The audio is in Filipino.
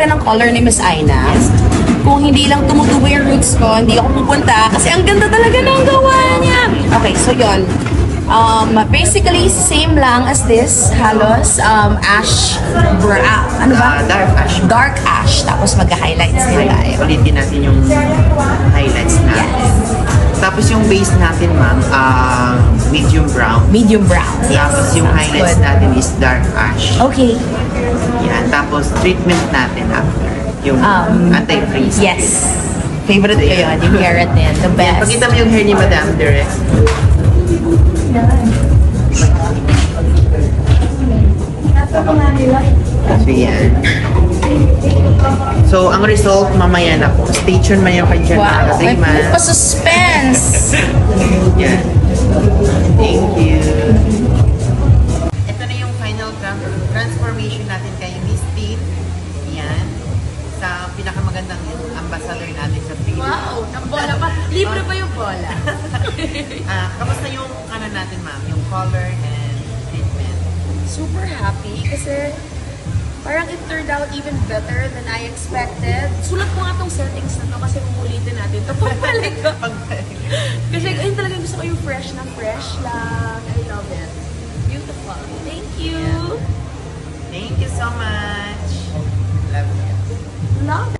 ng color ni Miss Aina. Kung hindi lang tumutubo yung roots ko, hindi ako pupunta kasi ang ganda talaga ng gawa niya. Okay, so yon. Basically, same lang as this. Halos, ash, ano ba? Dark ash. Dark ash. Tapos magka-highlights na tayo. Ulitin natin yung highlights natin. Tapos yung base natin, ma'am, medium brown. Medium brown. Yes. Tapos yung Sounds highlights good. natin is dark ash. Okay. Yan. Tapos treatment natin after. Yung anti-freeze. Yes. Favorite ko yun, yung keratin. The best. Pakita mo yung hair ni Madam direct. So yan. So ang result mamaya na po. Stay tuned man yung kanya Wow. na 3 May months. pa-suspense. Yan. Thank you. Ito na yung final transformation natin kay Miss Teen. Yan. Sa pinakamagandang ambassador natin sa Philippines. Wow, ng bola pa. Libre ba yung bola? Kamusta yung natin, ma'am? Yung color and treatment? Super happy kasi parang it turned out even better than I expected. Sulat ko nga tong settings na to kasi umulitin natin ito. Pagbalik ko. Kasi ayun talagang gusto ko yung fresh na fresh lang. I love it. Beautiful. Thank you. Thank you so much. Love you. Love it.